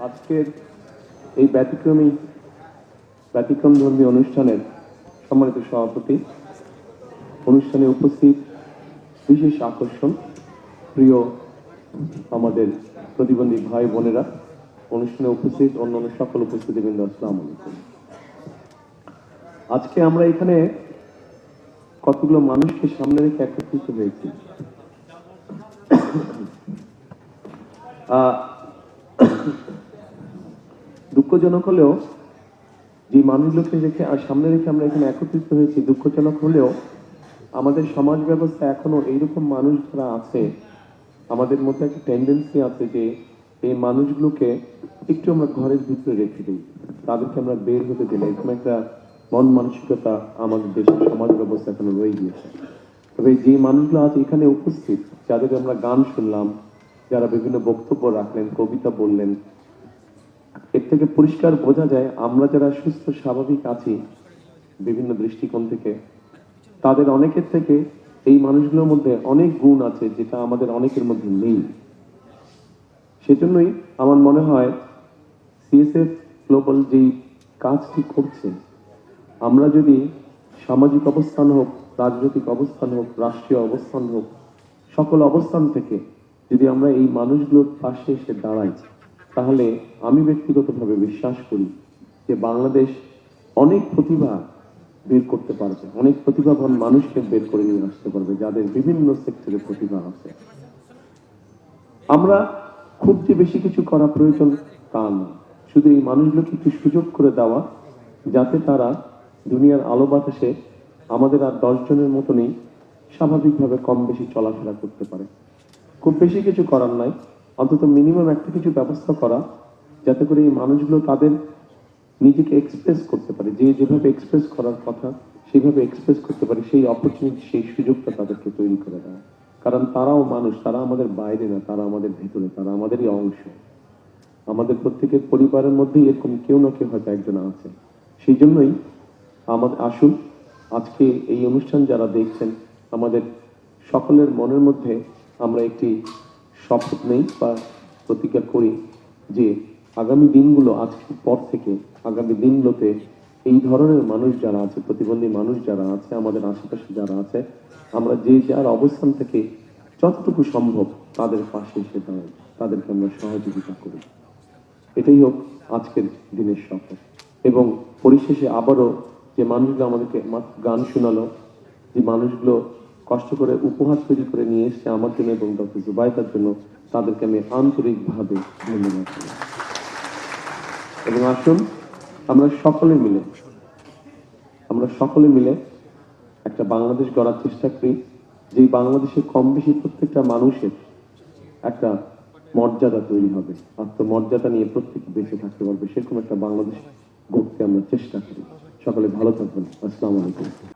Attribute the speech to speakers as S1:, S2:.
S1: আজকের এই ব্যতিক্রম ধর্মী অনুষ্ঠানের সম্মানিত সভাপতি, অনুষ্ঠানে উপস্থিত বিশেষ আকর্ষণ, প্রিয় আমাদের প্রতিবন্ধী ভাই বোনেরা, অনুষ্ঠানে উপস্থিত অন্যান্য সকল উপস্থিতিবৃন্দ, আসসালামু আলাইকুম। আজকে আমরা এখানে কতগুলো মানুষকে সামনে রেখে একত্রিত হয়েছি। দুঃখজনক হলেও যে মানুষগুলোকে রেখে আর সামনে রেখে আমরা এখানে একত্রিত হয়েছি, দুঃখজনক হলেও আমাদের সমাজ ব্যবস্থা এখনো এইরকম মানুষ যারা আছে, আমাদের মধ্যে একটা টেন্ডেন্সি আছে যে এই মানুষগুলোকে একটু আমরা ঘরের ভিতরে রেখে দিই, তাদেরকে আমরা বের হতে দিই না। এরকম একটা মন মানসিকতা আমাদের দেশের সমাজ ব্যবস্থা এখনো রয়ে গিয়েছে। তবে যে মানুষগুলো আজ এখানে উপস্থিত, যাদের আমরা গান শুনলাম, যারা বিভিন্ন বক্তব্য রাখলেন, কবিতা বললেন, এর থেকে পরিষ্কার বোঝা যায় আমরা যারা সুস্থ স্বাভাবিক আছি বিভিন্ন দৃষ্টিকোণ থেকে, তাদের অনেকের থেকে এই মানুষগুলোর মধ্যে অনেক গুণ আছে যেটা আমাদের অনেকের মধ্যে নেই। সেজন্যই আমার মনে হয় সিএসএফ গ্লোবাল যেই কাজটি করছে, আমরা যদি সামাজিক অবস্থান হোক, রাজনৈতিক অবস্থান হোক, রাষ্ট্রীয় অবস্থান হোক, সকল অবস্থান থেকে যদি আমরা এই মানুষগুলোর পাশে এসে দাঁড়াই, তাহলে আমি ব্যক্তিগতভাবে বিশ্বাস করি যে বাংলাদেশ অনেক প্রতিভা বের করতে পারবে, অনেক প্রতিভাবান মানুষকে বের করে নিয়ে আসতে পারবে, যাদের বিভিন্ন সেক্টরে প্রতিভা আছে। আমরা খুব যে বেশি কিছু করা প্রয়োজন তা না, শুধু এই মানুষগুলোকে একটু সুযোগ করে দেওয়া, যাতে তারা দুনিয়ার আলো বাতাসে আমাদের আর 10 জনের মতনই স্বাভাবিকভাবে কম বেশি চলাফেরা করতে পারে। খুব বেশি কিছু করার নাই, অন্তত মিনিমাম একটা কিছু ব্যবস্থা করা, যাতে করে এই মানুষগুলো তাদের নিজেকে এক্সপ্রেস করতে পারে, যে যেভাবে এক্সপ্রেস করার কথা সেইভাবে এক্সপ্রেস করতে পারে, সেই অপরচুনিটি, সেই সুযোগটা তাদেরকে তৈরি করে দেওয়া। কারণ তারাও মানুষ, তারা আমাদের বাইরে না, তারা আমাদের ভেতরে, তারা আমাদেরই অংশ। আমাদের প্রত্যেকের পরিবারের মধ্যেই এরকম কেউ না কেউ হয়তো একজন আছে। সেই জন্যই আমাদের আসুন, আজকে এই অনুষ্ঠান যারা দেখছেন, আমাদের সকলের মনের মধ্যে আমরা একটি শপথ নেই বা প্রতিজ্ঞা করি যে আগামী দিনগুলো, আজকের পর থেকে আগামী দিনগুলোতে এই ধরনের মানুষ যারা আছে, প্রতিবন্ধী মানুষ যারা আছে, আমাদের আশেপাশে যারা আছে, আমরা যে যার অবস্থান থেকে যতটুকু সম্ভব তাদের পাশে এসে দাঁড়াই, তাদেরকে আমরা সহযোগিতা করি। এটাই হোক আজকের দিনের শপথ। এবং পরিশেষে আবারও যে মানুষগুলো আমাদেরকে গান শোনালো, যে মানুষগুলো কষ্ট করে উপহার তৈরি করে নিয়ে এসছে আমার জন্য এবং ডক্টর জুবাইদার জন্য, তাদেরকে আমি আন্তরিকভাবে ধন্যবাদ করি। এবং আসুন আমরা সকলে মিলে একটা বাংলাদেশ গড়ার চেষ্টা করি, যে বাংলাদেশে কম বেশি প্রত্যেকটা মানুষের একটা মর্যাদা তৈরি হবে, আত্মমর্যাদা নিয়ে প্রত্যেকে বেঁচে থাকতে পারবে, সেরকম একটা বাংলাদেশ গড়তে আমরা চেষ্টা করি। সকলে ভালো থাকবেন। আসসালামু আলাইকুম।